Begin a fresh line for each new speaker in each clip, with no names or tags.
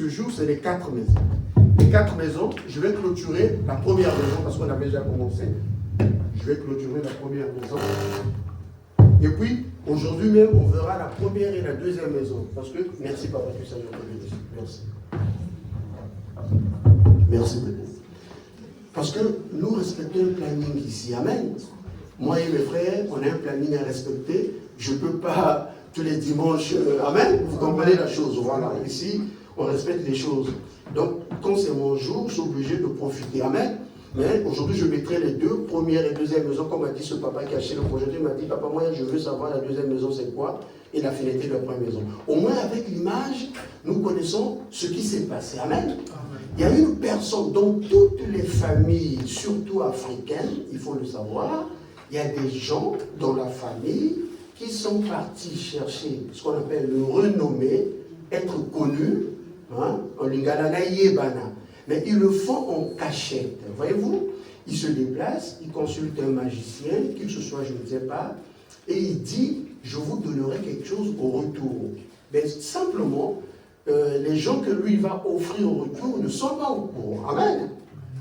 Ce jour, c'est les 4 maisons. Les 4 maisons, je vais clôturer la première maison parce qu'on avait déjà commencé. Je vais clôturer la première maison. Et puis, aujourd'hui même, on verra la première et la deuxième maison. Parce que, merci papa, que Seigneur te bénisse. Merci. Merci beaucoup. Parce que nous respectons le planning ici. Amen. Moi et mes frères, on a un planning à respecter. Je ne peux pas tous les dimanches. Amen. Vous comprenez la chose. Voilà. Ici, on respecte les choses. Donc, quand c'est mon jour, je suis obligé de profiter. Amen. Mais aujourd'hui, je mettrai les 2 premières et deuxième maisons, comme m'a dit ce papa qui a acheté le projet. Il m'a dit, papa, moi, je veux savoir la deuxième maison, c'est quoi, et la finalité de la première maison. Au moins, avec l'image, nous connaissons ce qui s'est passé. Amen. Il y a une personne dans toutes les familles, surtout africaines, il faut le savoir, il y a des gens dans la famille qui sont partis chercher ce qu'on appelle le renommé, être connus, hein, en lingala na yebana. Mais ils le font en cachette. Voyez-vous, ils se déplacent, ils consultent un magicien, qu'il ce soit, je ne sais pas, et il dit, je vous donnerai quelque chose au retour. Mais simplement, les gens que lui va offrir au retour ne sont pas au courant. Amen.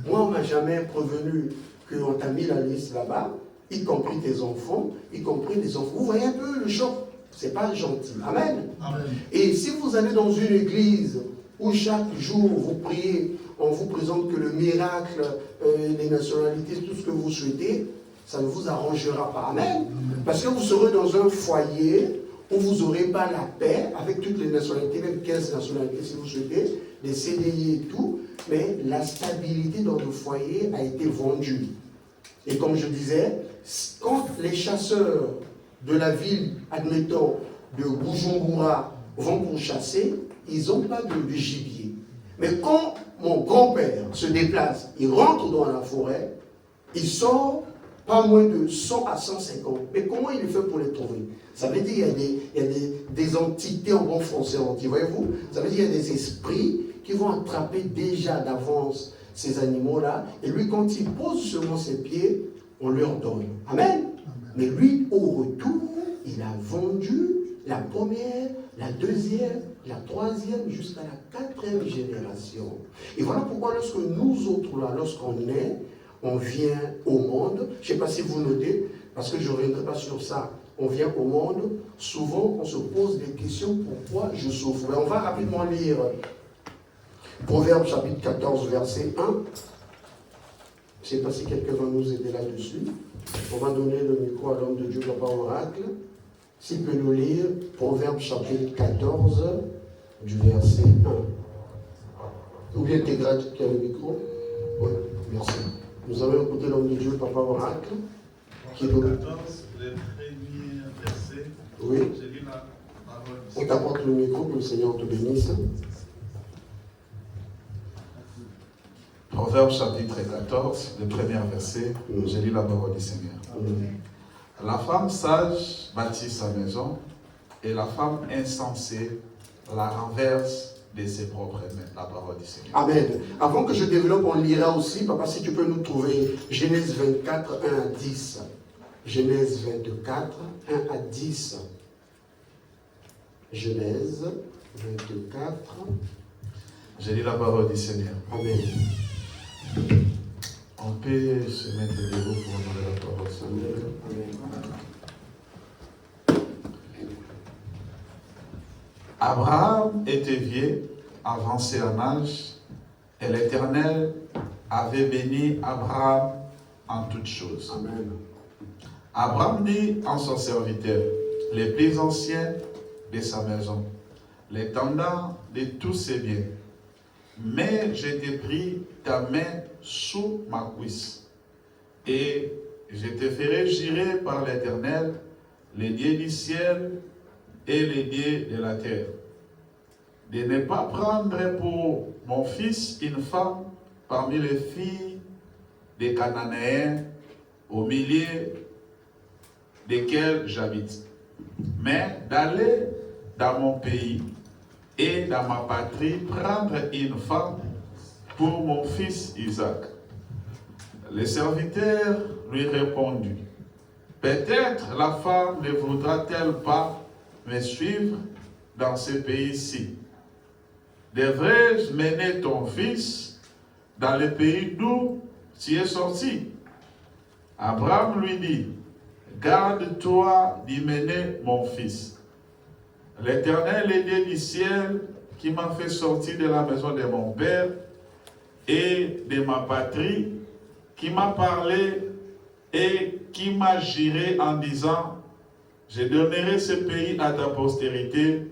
Moi, on ne m'a jamais prévenu qu'on t'a mis la liste là-bas, y compris tes enfants, y compris les enfants. Vous voyez un peu le choc. C'est pas gentil. Amen. Amen. Et si vous allez dans une église où chaque jour vous priez, on vous présente que le miracle, les nationalités, tout ce que vous souhaitez, ça ne vous arrangera pas. Amen. Parce que vous serez dans un foyer où vous n'aurez pas la paix avec toutes les nationalités, même 15 nationalités si vous souhaitez, les CDI et tout, mais la stabilité dans le foyer a été vendue. Et comme je disais, quand les chasseurs de la ville, admettons, de Bujumbura, vont pour chasser, ils n'ont pas de gibier. Mais quand mon grand-père se déplace, il rentre dans la forêt, il sort pas moins de 100 à 150. Mais comment il fait pour les trouver? Ça veut dire qu'il y a des entités en bon français, voyez-vous? Ça veut dire qu'il y a des esprits qui vont attraper déjà d'avance ces animaux-là. Et lui, quand il pose seulement ses pieds, on leur donne. Amen. Mais lui, au retour, il a vendu la première, la deuxième, la troisième, jusqu'à la 4e génération. Et voilà pourquoi lorsque nous autres là, lorsqu'on est, on vient au monde, je ne sais pas si vous notez, parce que je ne reviendrai pas sur ça, on vient au monde, souvent on se pose des questions, pourquoi je souffre? Mais on va rapidement lire Proverbe chapitre 14, verset 1. Je ne sais pas si quelqu'un va nous aider là-dessus. On va donner le micro à l'homme de Dieu, Papa Oracle. S'il peut nous lire Proverbe chapitre 14, du verset 1. Ou bien Tégrad qui a le micro. Oui, merci. Nous allons écouter l'homme de Dieu, Papa Oracle.
Proverbe 14, le premier verset.
Oui.
Je lis la parole.
On t'apporte le micro, que le Seigneur te bénisse.
Proverbe chapitre 14, le premier verset, je lis la parole du Seigneur. La femme sage bâtit sa maison, et la femme insensée la renverse de ses propres mains. La parole du Seigneur.
Amen. Avant que je développe, on lira aussi, papa, si tu peux nous trouver Genèse 24, 1 à 10. Genèse 24, 1 à 10. Genèse 24.
Je lis la parole du Seigneur.
Amen.
On peut se mettre debout pour honorer la parole du Seigneur. Abraham était vieux, avancé en âge, et l'Éternel avait béni Abraham en toutes choses.
Amen.
Abraham dit en son serviteur, les plus anciens de sa maison, l'intendant de tous ses biens. Mais je t'ai pris ta main sous ma cuisse, et je te ferai jurer par l'Éternel, les dieux du ciel et les dieux de la terre, de ne pas prendre pour mon fils une femme parmi les filles des Cananéens au milieu desquels j'habite, mais d'aller dans mon pays et dans ma patrie prendre une femme pour mon fils Isaac. Le serviteur lui répondit, peut-être la femme ne voudra-t-elle pas me suivre dans ce pays-ci? devrais-je mener ton fils dans le pays d'où tu es sorti? Abraham lui dit, garde-toi d'y mener mon fils. L'Éternel est Dieu du ciel qui m'a fait sortir de la maison de mon père et de ma patrie, qui m'a parlé et qui m'a juré en disant, je donnerai ce pays à ta postérité,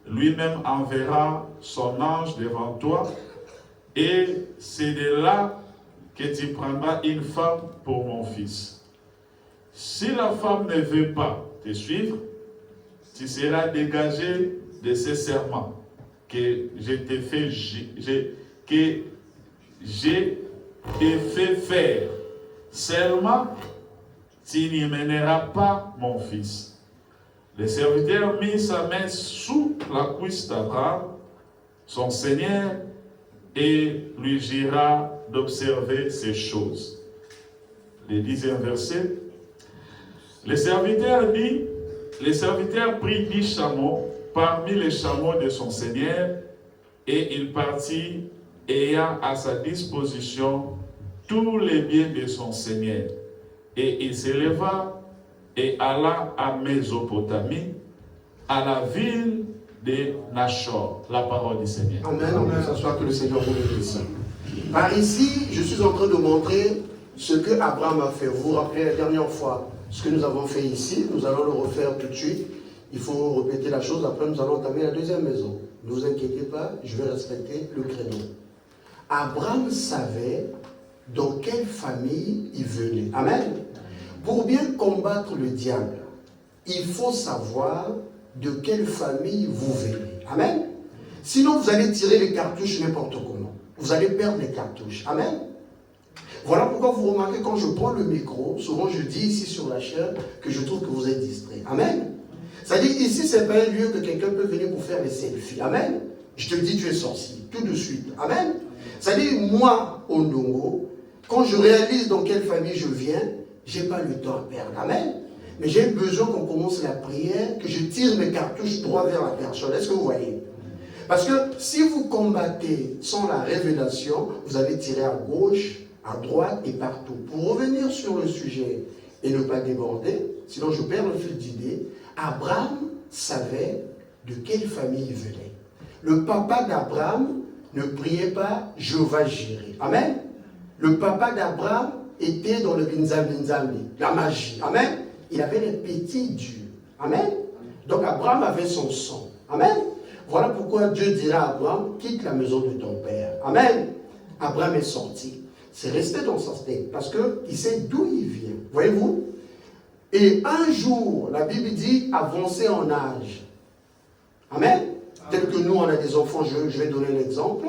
lui-même enverra son ange devant toi, et c'est de là que tu prendras une femme pour mon fils. Si la femme ne veut pas te suivre, tu seras dégagé de ce serment que je t'ai fait faire. Seulement, tu n'y mèneras pas mon fils. Le serviteur mit sa main sous la cuisse d'Abraham, son Seigneur, et lui jura d'observer ces choses. Le 10e verset. Le serviteur prit 10 chameaux parmi les chameaux de son Seigneur, et il partit, ayant à sa disposition tous les biens de son Seigneur. Et il s'éleva et alla à Mésopotamie, à la ville de Nachor. La parole du Seigneur.
Amen, amen. Ça soit que le Seigneur vous bénisse. Par ici, je suis en train de montrer ce que Abraham a fait. Vous vous rappelez la dernière fois ce que nous avons fait ici. Nous allons le refaire tout de suite. Il faut répéter la chose. Après, nous allons entamer la deuxième maison. Ne vous inquiétez pas, je vais respecter le créneau. Abraham savait dans quelle famille il venait. Amen. Pour bien combattre le diable, il faut savoir de quelle famille vous venez. Amen. Sinon, vous allez tirer les cartouches n'importe comment. Vous allez perdre les cartouches. Amen. Voilà pourquoi vous remarquez quand je prends le micro, souvent je dis ici sur la chaîne que je trouve que vous êtes distrait. Amen. C'est-à-dire ici, ce n'est pas un lieu que quelqu'un peut venir pour faire les selfies. Amen. Je te dis, tu es sorcier. Tout de suite. Amen. C'est-à-dire, moi, au Ndongo, quand je réalise dans quelle famille je viens, je n'ai pas le temps à perdre. Amen. Mais j'ai besoin qu'on commence la prière, que je tire mes cartouches droit vers la personne. Est-ce que vous voyez? Parce que si vous combattez sans la révélation, vous allez tirer à gauche, à droite et partout. Pour revenir sur le sujet et ne pas déborder, sinon je perds le fil d'idée, Abraham savait de quelle famille il venait. Le papa d'Abraham ne priait pas Jéhovah Jireh. Amen. Le papa d'Abraham était dans le binzambi, la magie. Amen. Il avait les petits dieux. Amen. Donc Abraham avait son sang. Amen. Voilà pourquoi Dieu dira à Abraham, quitte la maison de ton père. Amen. Abraham est sorti. C'est resté dans sa tête parce qu'il sait d'où il vient. Voyez-vous? Et un jour, la Bible dit, avancer en âge. Amen. Tel que nous, on a des enfants, je vais donner l'exemple.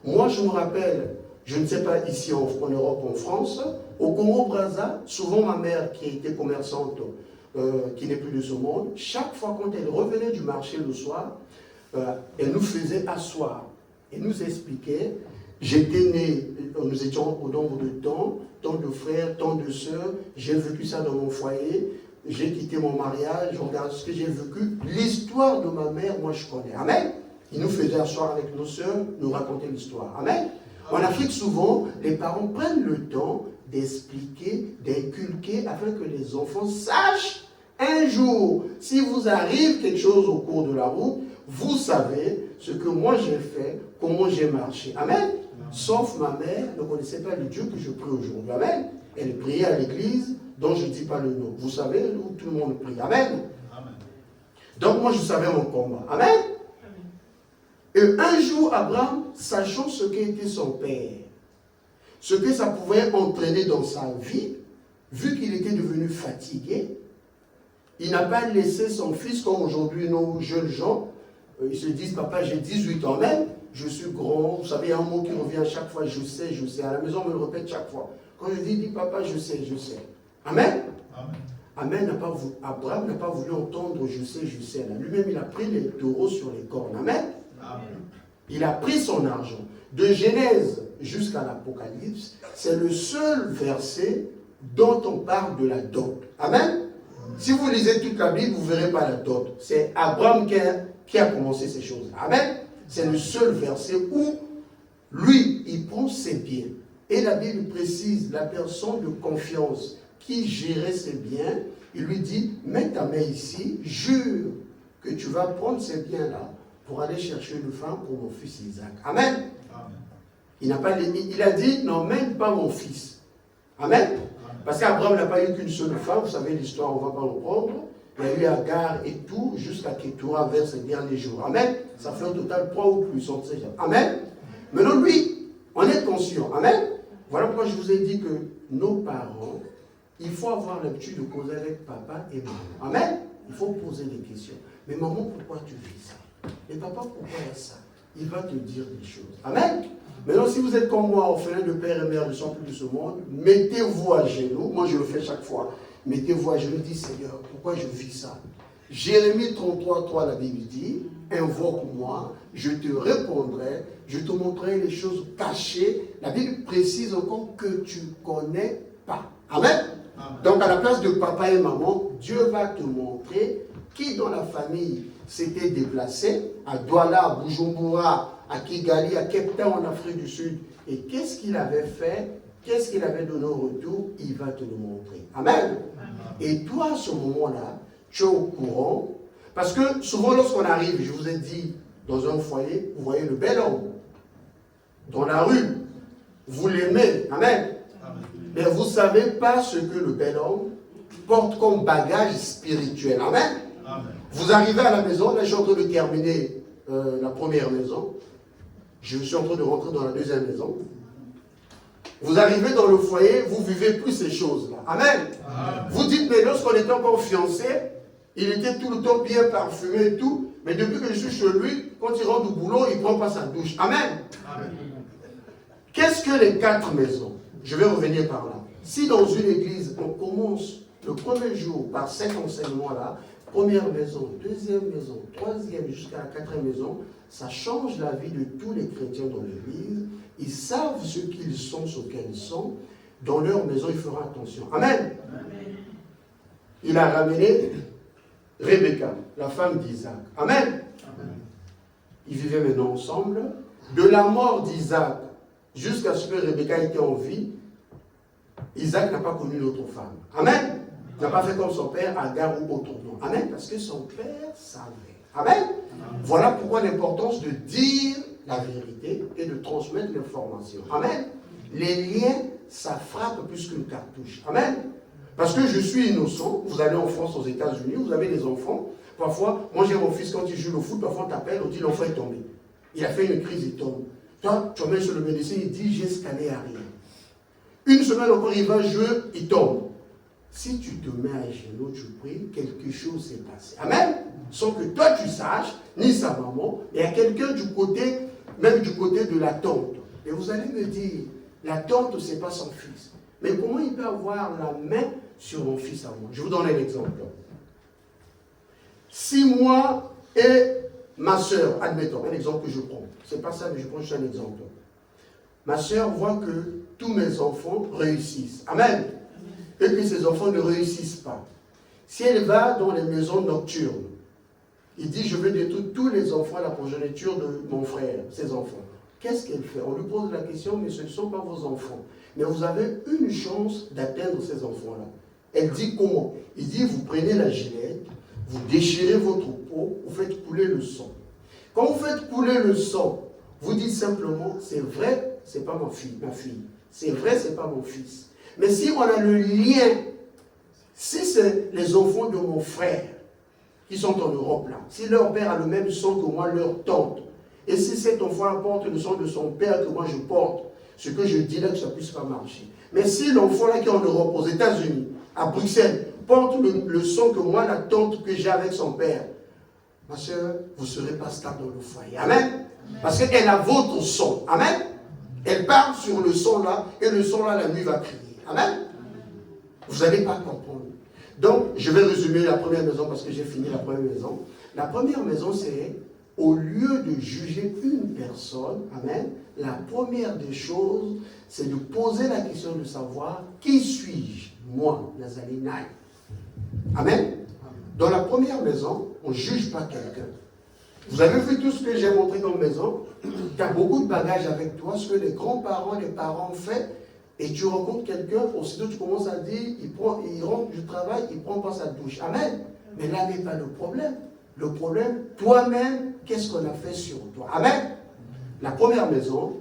Moi, je me rappelle, je ne sais pas ici en Europe, en France, au Congo-Brazza, souvent ma mère qui était commerçante, qui n'est plus de ce monde, chaque fois quand elle revenait du marché le soir, elle nous faisait asseoir et nous expliquait, j'étais né, nous étions au nombre de temps, tant de frères, tant de sœurs, j'ai vécu ça dans mon foyer, j'ai quitté mon mariage, regarde ce que j'ai vécu, l'histoire de ma mère, moi je connais. Amen. Il nous faisait asseoir avec nos sœurs, nous raconter l'histoire. Amen. En Afrique, souvent, les parents prennent le temps d'expliquer, d'inculquer, afin que les enfants sachent un jour, si vous arrive quelque chose au cours de la route, vous savez ce que moi j'ai fait, comment j'ai marché. Amen. Sauf ma mère ne connaissait pas le Dieu que je prie aujourd'hui. Amen. Elle priait à l'église dont je ne dis pas le nom. Vous savez où tout le monde prie. Amen. Amen. Donc moi je savais mon combat. Amen. Et un jour, Abraham, sachant ce qu'était son père, ce que ça pouvait entraîner dans sa vie, vu qu'il était devenu fatigué, il n'a pas laissé son fils, comme aujourd'hui nos jeunes gens, ils se disent, papa, j'ai 18 ans même, je suis grand, vous savez, il y a un mot qui revient à chaque fois, je sais, à la maison on me le répète chaque fois. Quand je dis papa, je sais. Amen. Amen. Abraham n'a pas voulu entendre je sais. Lui-même, il a pris les taureaux sur les cornes. Amen. Il a pris son argent. De Genèse jusqu'à l'Apocalypse, c'est le seul verset dont on parle de la dot. Amen. Si vous lisez toute la Bible, vous ne verrez pas la dot. C'est Abraham qui a commencé ces choses. Amen. c'est le seul verset où lui, il prend ses biens. Et la Bible précise, la personne de confiance qui gérait ses biens, il lui dit, mets ta main ici, jure que tu vas prendre ces biens-là pour aller chercher une femme pour mon fils Isaac. Amen. Il a dit, n'emmène pas mon fils. Amen. Parce qu'Abraham n'a pas eu qu'une seule femme, vous savez l'histoire, on ne va pas le prendre. Il y a eu Agar et tout, jusqu'à Ketura vers ses derniers jours. Amen. Ça fait au total 3 ou plus. Amen. Maintenant, lui, on est conscient. Amen. Voilà pourquoi je vous ai dit que nos parents, il faut avoir l'habitude de causer avec papa et maman. Amen. Il faut poser des questions. Mais maman, pourquoi tu fais ça? Et papa, pourquoi il y a ça? Il va te dire des choses. Amen. Maintenant, si vous êtes comme moi, orphelin de père et mère, ne sont plus de ce monde, mettez-vous à genoux. Moi, je le fais chaque fois. Mettez-vous à genoux, dites, Seigneur, pourquoi je vis ça? Jérémie 33, 3, la Bible dit, invoque-moi, je te répondrai, je te montrerai les choses cachées. La Bible précise encore que tu ne connais pas. Amen. Amen. Donc, à la place de papa et maman, Dieu va te montrer qui dans la famille s'était déplacé, à Douala, à Bujumbura, à Kigali, à Cape Town en Afrique du Sud. Et qu'est-ce qu'il avait fait? Qu'est-ce qu'il avait donné au retour? Il va te le montrer. Amen. Et toi, à ce moment-là, tu es au courant. Parce que souvent, lorsqu'on arrive, je vous ai dit, dans un foyer, vous voyez le bel homme. Dans la rue, vous l'aimez. Amen. Mais vous ne savez pas ce que le bel homme porte comme bagage spirituel. Amen. Vous arrivez à la maison, là, je suis en train de terminer la première maison. Je suis en train de rentrer dans la deuxième maison. Vous arrivez dans le foyer, vous ne vivez plus ces choses-là. Amen. Amen. Vous dites, mais lorsqu'on était encore fiancés, il était tout le temps bien parfumé et tout, mais depuis que je suis chez lui, quand il rentre du boulot, il ne prend pas sa douche. Amen. Amen. Qu'est-ce que les 4 maisons? Je vais revenir par là. Si dans une église, on commence le premier jour par cet enseignement-là, première maison, deuxième maison, troisième jusqu'à la 4e maison, ça change la vie de tous les chrétiens dans l'église. Ils savent ce qu'ils sont, ce qu'elles sont. Dans leur maison, ils feront attention. Amen. Amen. Il a ramené Rebecca, la femme d'Isaac. Amen. Amen. Ils vivaient maintenant ensemble. De la mort d'Isaac jusqu'à ce que Rebecca était en vie, Isaac n'a pas connu d'autre femme. Amen. Il n'a pas fait comme son père, Agar ou autre nom. Amen. Parce que son père savait. Amen. Amen. Voilà pourquoi l'importance de dire la vérité et de transmettre l'information. Amen. Les liens, ça frappe plus qu'une cartouche. Amen. Parce que je suis innocent. Vous allez en France, aux États-Unis, vous avez des enfants. Parfois, moi j'ai mon fils, quand il joue le foot, parfois on t'appelle, on dit l'enfant est tombé. Il a fait une crise, il tombe. Toi, tu emmènes sur le médecin, il dit j'ai scanné à rien. Une semaine encore, il va jouer, il tombe. Si tu te mets à genoux, tu pries, quelque chose s'est passé. Amen. Sans que toi tu saches, ni sa maman, il y a quelqu'un du côté, même du côté de la tante. Et vous allez me dire, la tante, ce n'est pas son fils. Mais comment il peut avoir la main sur mon fils à moi? Je vous donne un exemple. Si moi et ma soeur, admettons, un exemple que je prends, ce n'est pas ça, mais je prends juste un exemple. Ma soeur voit que tous mes enfants réussissent. Amen. Et que ses enfants ne réussissent pas. Si elle va dans les maisons nocturnes, il dit, je veux détruire tous les enfants à la progéniture de mon frère, ses enfants. Qu'est-ce qu'elle fait? On lui pose la question, mais ce ne sont pas vos enfants. Mais vous avez une chance d'atteindre ces enfants-là. Elle dit comment? Il dit, vous prenez la gilette, vous déchirez votre peau, vous faites couler le sang. Quand vous faites couler le sang, vous dites simplement, c'est vrai, c'est pas ma fille. C'est vrai, c'est pas mon fils. Mais si on a le lien, si c'est les enfants de mon frère qui sont en Europe là, si leur père a le même sang que moi, leur tante, et si cet enfant porte le sang de son père que moi je porte, ce que je dis là que ça ne puisse pas marcher. Mais si l'enfant là qui est en Europe, aux États-Unis, à Bruxelles, porte le sang que moi, la tante que j'ai avec son père, ma soeur, vous ne serez pas stable dans le foyer. Amen. Parce qu'elle a votre sang. Amen. Elle parle sur le sang là, et le sang là, la nuit va crier. Amen. Vous n'allez pas comprendre. Donc, je vais résumer la première maison parce que j'ai fini la première maison. La première maison, c'est au lieu de juger une personne, amen, la première des choses, c'est de poser la question de savoir qui suis-je, moi, Nazali Naï. Amen. Dans la première maison, on ne juge pas quelqu'un. Vous avez vu tout ce que j'ai montré comme maison. Tu as beaucoup de bagages avec toi, ce que les grands-parents, les parents ont fait. Et tu rencontres quelqu'un, aussitôt tu commences à dire, il rentre du travail, il prend pas sa douche. Amen. Mais là n'est pas le problème. Le problème, toi-même, qu'est-ce qu'on a fait sur toi? Amen. La première maison,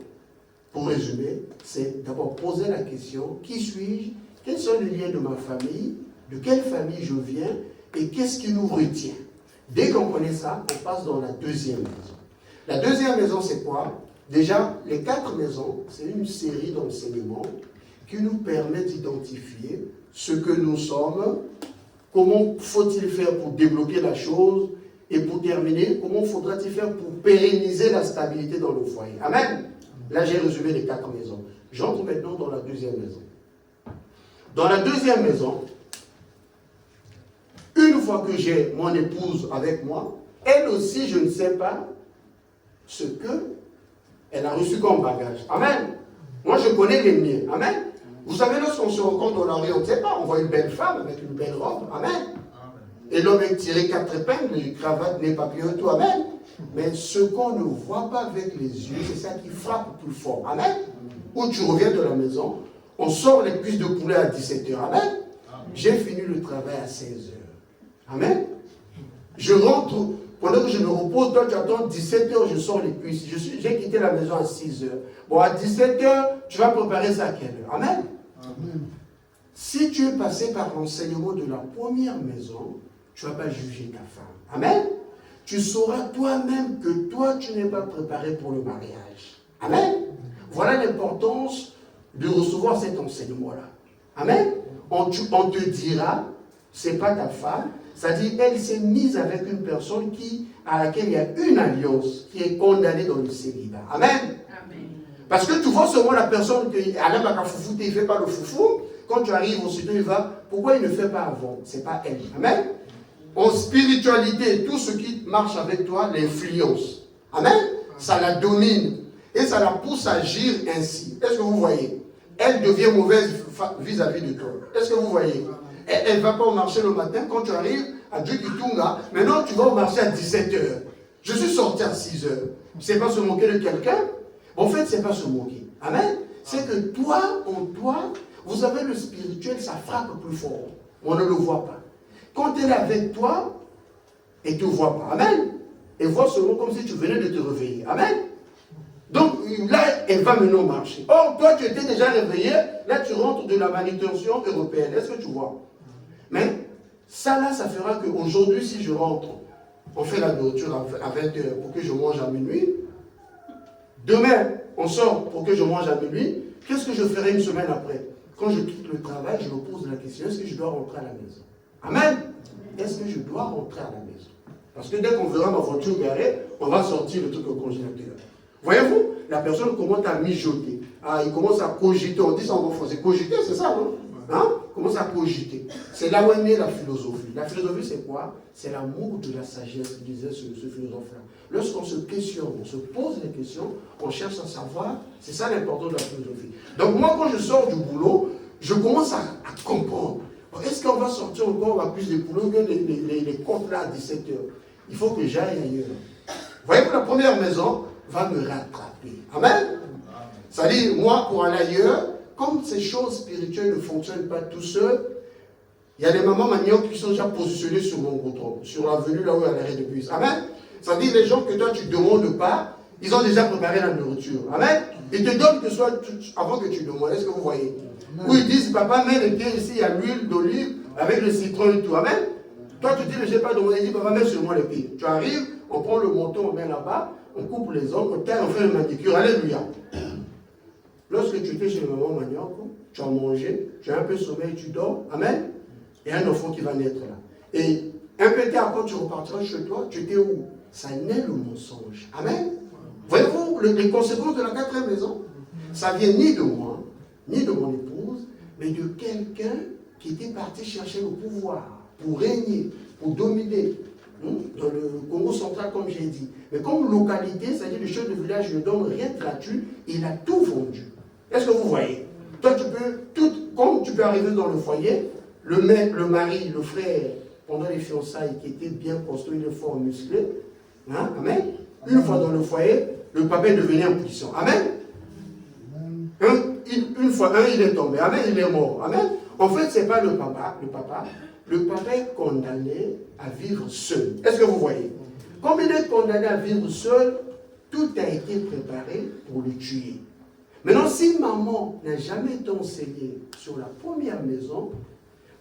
pour résumer, c'est d'abord poser la question, qui suis-je? Quels sont les liens de ma famille? De quelle famille je viens? Et qu'est-ce qui nous retient? Dès qu'on connaît ça, on passe dans la deuxième maison. La deuxième maison, c'est quoi? Déjà, les 4 maisons, c'est une série d'enseignements qui nous permet d'identifier ce que nous sommes, comment faut-il faire pour débloquer la chose, et pour terminer, comment faudra-t-il faire pour pérenniser la stabilité dans le foyer. Amen. Là, j'ai résumé les 4 maisons. J'entre maintenant dans la deuxième maison. Dans la deuxième maison, une fois que j'ai mon épouse avec moi, elle aussi, je ne sais pas ce qu'elle a reçu comme bagage. Amen. Moi, je connais les miens. Amen. Vous savez, lorsqu'on se rencontre dans la rue, on ne sait pas, on voit une belle femme avec une belle robe. Amen. Et l'homme est tiré 4 épingles, une cravate, nez, papillon, tout. Amen. Mais ce qu'on ne voit pas avec les yeux, c'est ça qui frappe plus fort. Amen. Ou tu reviens de la maison, on sort les cuisses de poulet à 17h. Amen. J'ai fini le travail à 16h. Amen. Je rentre, pendant que je me repose, toi tu attends 17h, je sors les cuisses. J'ai quitté la maison à 6h. Bon, à 17h, tu vas préparer ça à quelle heure? Amen. Amen. Si tu es passé par l'enseignement de la première maison, tu ne vas pas juger ta femme. Amen. Tu sauras toi-même que toi, tu n'es pas préparé pour le mariage. Amen. Voilà l'importance de recevoir cet enseignement-là. Amen. On te dira, ce n'est pas ta femme, c'est-à-dire elle s'est mise avec une personne à laquelle il y a une alliance qui est condamnée dans le célibat. Amen. Amen. Parce que tu vois seulement la personne qui a l'air à foufou, il ne fait pas le foufou. Quand tu arrives aussitôt, il va. Pourquoi il ne fait pas avant? Ce n'est pas elle. Amen. En spiritualité, tout ce qui marche avec toi l'influence. Amen. Ça la domine. Et ça la pousse à agir ainsi. Est-ce que vous voyez? Elle devient mauvaise vis-à-vis de toi. Est-ce que vous voyez? Elle ne va pas au marché le matin. Quand tu arrives à Dieu qui tourne là, maintenant tu vas au marché à 17h. Je suis sorti à 6h. C'est pas se moquer de quelqu'un? En fait, c'est pas se moquer. Amen. C'est que toi, en toi, vous avez le spirituel, ça frappe plus fort. On ne le voit pas. Quand elle est avec toi, elle ne te voit pas. Amen. Elle voit seulement comme si tu venais de te réveiller. Amen. Donc là, elle va maintenant marcher. Or, toi, tu étais déjà réveillé. Là, tu rentres de la manutention européenne. Est-ce que tu vois? Mais ça, là, ça fera qu'aujourd'hui, si je rentre, on fait la nourriture à 20h pour que je mange à minuit. Demain, on sort pour que je mange à minuit. Qu'est-ce que je ferai une semaine après? Quand je quitte le travail, je me pose la question, est-ce que je dois rentrer à la maison? Amen. Est-ce que je dois rentrer à la maison? Parce que dès qu'on verra ma voiture garée, on va sortir le truc au congélateur. Voyez-vous? La personne commence à mijoter. Il commence à cogiter. On dit ça en bon français. Cogiter, c'est ça, non? Hein? Commence à cogiter. C'est là où est née la philosophie. La philosophie, c'est quoi? C'est l'amour de la sagesse, disait ce philosophe-là. Lorsqu'on se questionne, on se pose des questions, on cherche à savoir, c'est ça l'importance de la philosophie. Donc moi, quand je sors du boulot, je commence à comprendre. Est-ce qu'on va sortir encore à plus de boulot que les comptes là à 17h? Il faut que j'aille ailleurs. Vous voyez que la première maison va me rattraper. Amen. C'est-à-dire, moi, pour aller ailleurs, comme ces choses spirituelles ne fonctionnent pas tout seul, il y a des mamans maniocs qui sont déjà positionnés sur mon goudron, sur l'avenue là où il y a l'arrêt de bus. Amen. C'est-à-dire, les gens que toi tu ne demandes pas, ils ont déjà préparé la nourriture. Amen. Ils te donnent que ce soit avant que tu demandes. Est-ce que vous voyez? Où ils disent, papa, mets les pieds ici, il y a l'huile d'olive avec le citron et tout. Amen. Toi, tu dis, mais je n'ai pas demandé. Il dit, papa, mets sur moi les pieds. Tu arrives, on prend le manteau, on met là-bas, on coupe les ongles, on fait le manicure. Alléluia. Lorsque tu étais chez maman manioc, tu as mangé, tu as un peu sommeil, tu dors. Amen. Et un enfant qui va naître là. Et un peu tard, quand tu repartiras chez toi, tu étais où? Ça naît le mensonge. Amen. Voyez-vous les conséquences de la 4e maison? Ça vient ni de moi, ni de mon épouse, mais de quelqu'un qui était parti chercher le pouvoir pour régner, pour dominer. Dans le Congo central, comme j'ai dit. Mais comme localité, c'est-à-dire le chef de village ne donne rien gratuit, il a tout vendu. Est-ce que vous voyez? Toi, tu peux, comme tu peux arriver dans le foyer, le mec, le mari, le frère, pendant les fiançailles, qui était bien construit, le fort musclé, Hein? Amen. Une fois dans le foyer, le papa est devenu impuissant. Amen. Une fois, il est tombé. Amen. Il est mort. Amen. En fait, ce n'est pas le papa. Le papa est condamné à vivre seul. Est-ce que vous voyez? Comme il est condamné à vivre seul, tout a été préparé pour le tuer. Maintenant, si maman n'a jamais été enseignée sur la première maison,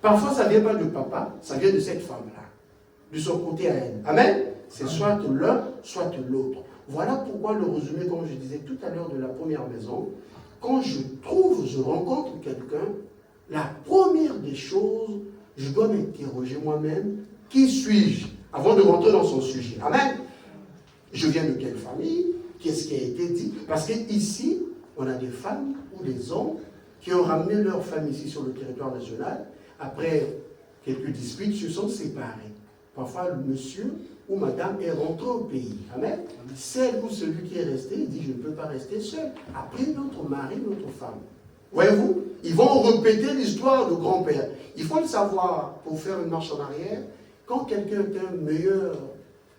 parfois ça ne vient pas du papa, ça vient de cette femme-là, de son côté à elle. Amen. C'est soit l'un, soit l'autre. Voilà pourquoi le résumé, comme je disais tout à l'heure, de la première maison, quand je rencontre quelqu'un, la première des choses, je dois m'interroger moi-même, qui suis-je, avant de rentrer dans son sujet. Amen. Je viens de quelle famille? Qu'est-ce qui a été dit? Parce qu'ici, on a des femmes ou des hommes qui ont ramené leur femme ici sur le territoire national. Après quelques disputes, se sont séparés. Parfois, le monsieur ou madame est rentré au pays. Amen. Celle ou celui qui est resté, il dit, je ne peux pas rester seul. Après, notre mari, notre femme. Voyez-vous, ils vont répéter l'histoire de grand-père. Il faut le savoir pour faire une marche en arrière. Quand quelqu'un est un meilleur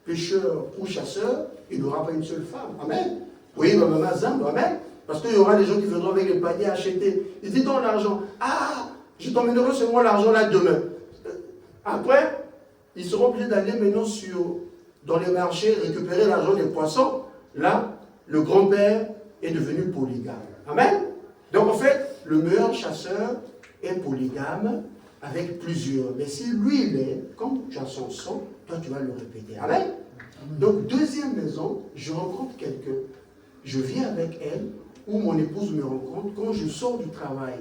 pêcheur ou chasseur, il n'aura pas une seule femme. Amen. Oui, ma maman Zamb, amen. Parce qu'il y aura des gens qui viendront avec les paniers acheter. Ils disent, donne l'argent. Ah, je t'emmènerai seulement l'argent là demain. Après, ils seront obligés d'aller maintenant dans les marchés récupérer l'argent des poissons. Là, le grand-père est devenu polygame. Amen. Donc en fait, le meilleur chasseur est polygame avec plusieurs. Mais si lui, il est, comme tu as son sang, toi tu vas le répéter. Amen. Donc deuxième maison, je rencontre quelqu'un. Je vis avec elle, ou mon épouse me rencontre. Quand je sors du travail,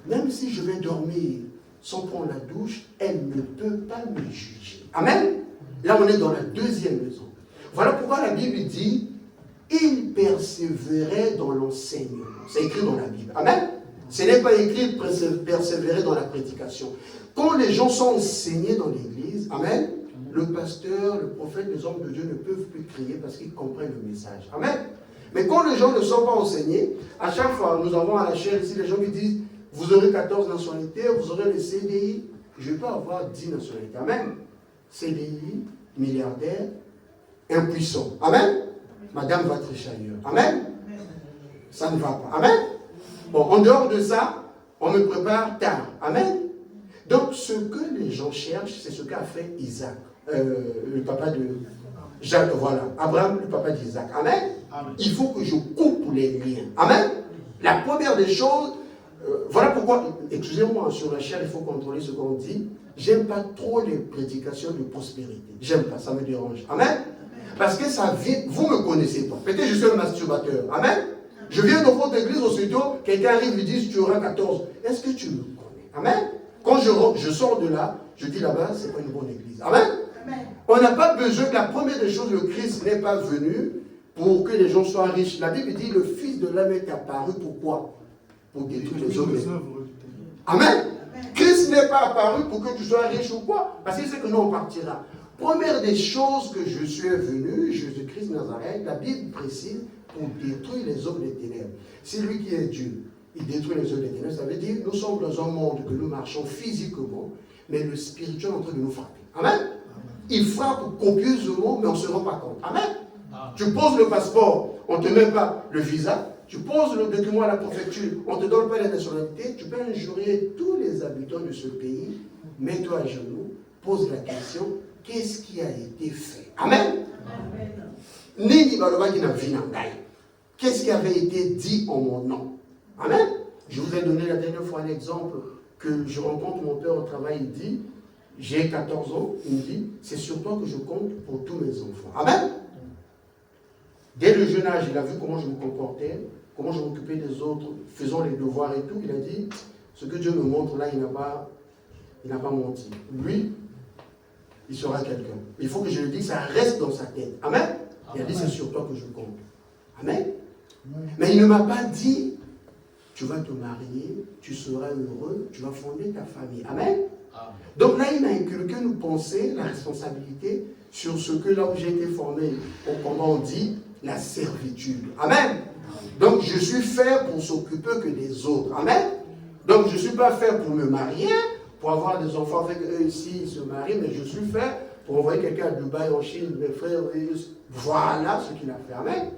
même si je vais dormir sans prendre la douche, elle ne peut pas me juger. Amen. Là, on est dans la deuxième maison. Voilà pourquoi la Bible dit, il persévérait dans l'enseignement. C'est écrit dans la Bible. Amen. Ce n'est pas écrit persévérer dans la prédication. Quand les gens sont enseignés dans l'église, amen, le pasteur, le prophète, les hommes de Dieu ne peuvent plus crier parce qu'ils comprennent le message. Amen. Mais quand les gens ne sont pas enseignés, à chaque fois, nous avons à la chaire ici les gens qui disent, vous aurez 14 nationalités, vous aurez les CDI, je peux avoir 10 nationalités. Amen. CDI, milliardaire, impuissant. Amen. Madame va tricher ailleurs. Amen. Ça ne va pas. Amen. Bon, en dehors de ça, on me prépare tard. Amen. Donc, ce que les gens cherchent, c'est ce qu'a fait Isaac, le papa de Jacques, voilà. Abraham, le papa d'Isaac. Amen. Amen. Il faut que je coupe les liens. Amen. La première des choses, voilà pourquoi, excusez-moi, sur la chair, il faut contrôler ce qu'on dit. J'aime pas trop les prédications de prospérité. J'aime pas, ça me dérange. Amen. Parce que ça vient, vous ne me connaissez pas. Peut-être que je suis un masturbateur. Amen. Je viens dans votre église, aussitôt, quelqu'un arrive et dit, tu auras 14. Est-ce que tu me connais? Amen. Quand je sors de là, je dis là-bas, c'est pas une bonne église. Amen. Amen. On n'a pas besoin, la première des choses, le Christ n'est pas venu pour que les gens soient riches. La Bible dit, le Fils de l'homme est apparu, pourquoi? Pour détruire les hommes. Amen. Christ n'est pas apparu pour que tu sois riche ou quoi? Parce qu'il sait que nous, on partira. Première des choses que je suis venu, Jésus-Christ Nazareth, la Bible précise, pour détruire les hommes des ténèbres. C'est lui qui est Dieu. Il détruit les hommes des ténèbres. Ça veut dire nous sommes dans un monde que nous marchons physiquement, mais le spirituel est en train de nous frapper. Amen. Il frappe copieusement, mais on ne se rend pas compte. Amen. Tu poses le passeport, on ne te met pas le visa. Tu poses le document à la préfecture, on ne te donne pas la nationalité. Tu peux injurier tous les habitants de ce pays. Mets-toi à genoux, pose la question, qu'est-ce qui a été fait? Amen. Qu'est-ce qui avait été dit en mon nom? Amen. Je vous ai donné la dernière fois un exemple que je rencontre mon père au travail, il dit, j'ai 14 ans, il me dit, c'est sur toi que je compte pour tous mes enfants. Amen. Dès le jeune âge, il a vu comment je me comportais, comment je m'occupais des autres, faisant les devoirs et tout. Il a dit, ce que Dieu me montre là, il n'a pas menti. Lui, il sera quelqu'un. Il faut que je le dise, ça reste dans sa tête. Amen. Il a dit, c'est sur toi que je compte. Amen. Mais il ne m'a pas dit, tu vas te marier, tu seras heureux, tu vas fonder ta famille. Amen. Donc là, il a inculqué nous penser la responsabilité sur ce que là où j'ai été formé, comment on dit, la servitude. Amen. Donc je suis fait pour s'occuper que des autres. Amen. Donc je ne suis pas fait pour me marier, pour avoir des enfants avec eux ici, ils se marient, mais je suis fait pour envoyer quelqu'un à Dubaï, en Chine, mes frères, voilà ce qu'il a fait. Amen.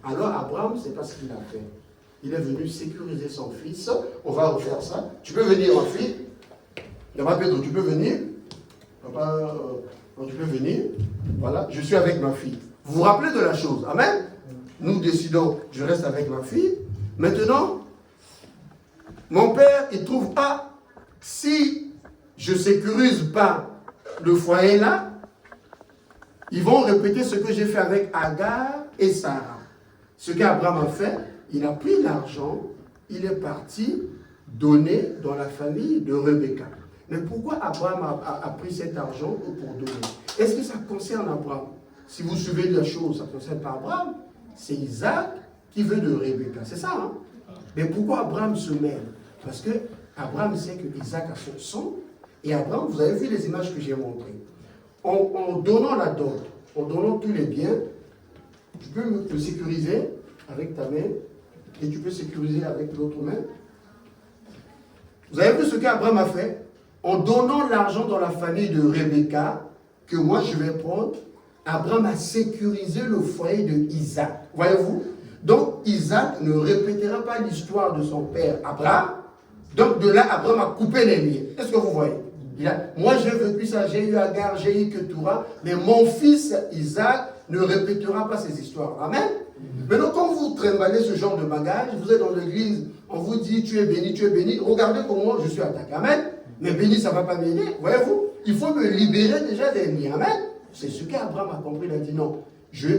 Alors Abraham, c'est pas ce qu'il a fait. Il est venu sécuriser son fils. On va refaire ça. Tu peux venir, ma fille. Papa Pedro, tu peux venir. Papa, tu peux venir. Voilà, je suis avec ma fille. Vous vous rappelez de la chose. Amen. Nous décidons, je reste avec ma fille. Maintenant, mon père, il trouve, si je ne sécurise pas le foyer là, ils vont répéter ce que j'ai fait avec Agar et Sarah. Ce qu'Abraham a fait, il a pris l'argent, il est parti donner dans la famille de Rebecca. Mais pourquoi Abraham a pris cet argent pour donner? Est-ce que ça concerne Abraham? Si vous suivez la chose, ça ne concerne pas Abraham. C'est Isaac qui veut de Rebecca. C'est ça, hein? Mais pourquoi Abraham se mêle? Parce que Abraham sait que Isaac a son sang. Et Abraham, vous avez vu les images que j'ai montrées. En donnant la dot, en donnant tous les biens, tu peux me sécuriser avec ta main et tu peux sécuriser avec l'autre main. Vous avez vu ce qu'Abraham a fait? En donnant l'argent dans la famille de Rebecca, que moi je vais prendre, Abraham a sécurisé le foyer de Isaac. Voyez-vous? Donc Isaac ne répétera pas l'histoire de son père Abraham. Donc de là, Abraham a coupé les liens. Est-ce que vous voyez? Moi j'ai vécu ça, j'ai eu Agar, j'ai eu Ketura, mais mon fils Isaac ne répétera pas ces histoires. Amen. Maintenant, quand vous trimballez ce genre de bagage, vous êtes dans l'église, on vous dit tu es béni, regardez comment je suis attaqué. Amen. Mais béni, ça ne va pas m'aider. Voyez-vous, il faut me libérer déjà des liens. Amen. C'est ce qu'Abraham a compris. Il a dit non.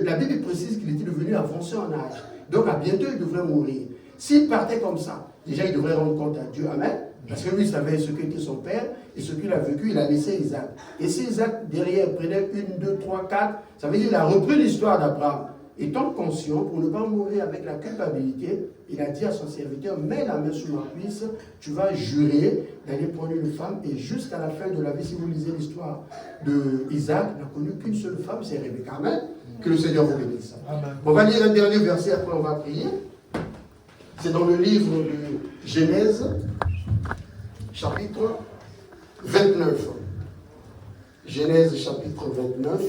La Bible précise qu'il était devenu avancé en âge. Donc à bientôt, il devrait mourir. S'il partait comme ça, déjà, il devrait rendre compte à Dieu. Amen. Parce que lui, il savait ce qu'était son père et ce qu'il a vécu. Il a laissé Isaac. Et si Isaac, derrière, prenait 1, 2, 3, 4, ça veut dire qu'il a repris l'histoire d'Abraham. Étant conscient, pour ne pas mourir avec la culpabilité, il a dit à son serviteur, mets la main sur ma cuisse, tu vas jurer d'aller prendre une femme, et jusqu'à la fin de la vie, si vous lisez l'histoire d'Isaac, n'a connu qu'une seule femme, c'est Rebecca. Amen. Que le Seigneur vous bénisse. On va lire un dernier verset, après on va prier. C'est dans le livre de Genèse, chapitre 29. Genèse, chapitre 29.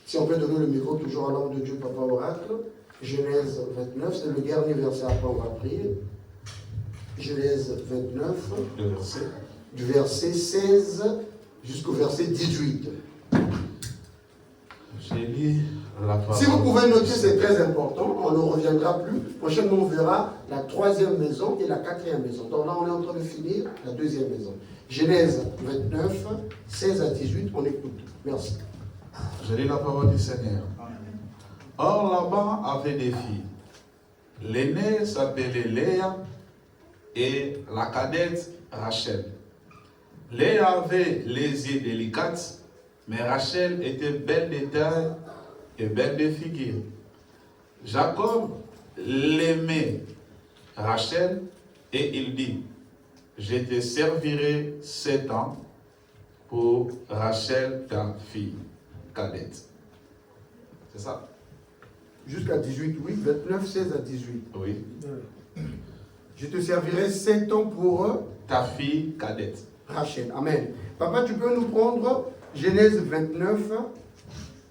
Si on peut donner le micro toujours à l'homme de Dieu, Papa Oracle. Genèse 29, c'est le dernier verset, après on va prier. Genèse 29, du verset 16 jusqu'au verset 18.
J'ai lu la parole.
Si vous pouvez noter, c'est très important, on ne reviendra plus. Prochainement, on verra la 3e maison et la 4e maison. Donc là, on est en train de finir la 2e maison. Genèse 29, 16 à 18, on écoute. Merci.
Je lis la parole du Seigneur. Or, Laban avait des filles. L'aînée s'appelait Léa et la cadette Rachel. Léa avait les yeux délicates, mais Rachel était belle de taille et belle de figure. Jacob l'aimait Rachel et il dit, je te servirai 7 ans pour Rachel, ta fille cadette. C'est ça?
Jusqu'à 18, oui. 29, 16 à 18.
Oui.
Je te servirai 7 ans pour
ta fille cadette.
Rachel. Amen. Papa, tu peux nous prendre Genèse 29,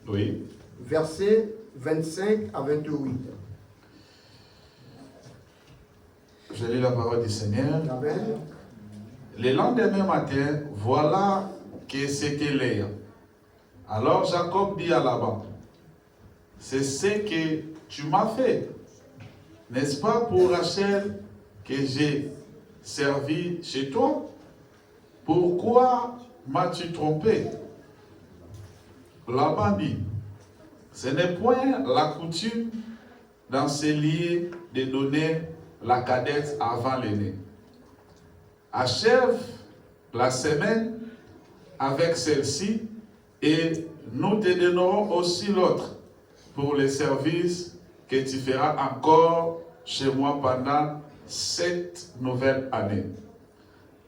oui.
Versets 25 à 28.
Je lis la parole du Seigneur.
Amen.
Le lendemain matin, voilà que c'était Léa. Alors Jacob dit à Laban, c'est ce que tu m'as fait. N'est-ce pas pour Rachel que j'ai servi chez toi? Pourquoi m'as-tu trompé? Laban dit, ce n'est point la coutume dans ces lieux de donner la cadette avant l'aîné. Achève la semaine avec celle-ci et nous te donnerons aussi l'autre pour les services que tu feras encore chez moi pendant cette nouvelle année.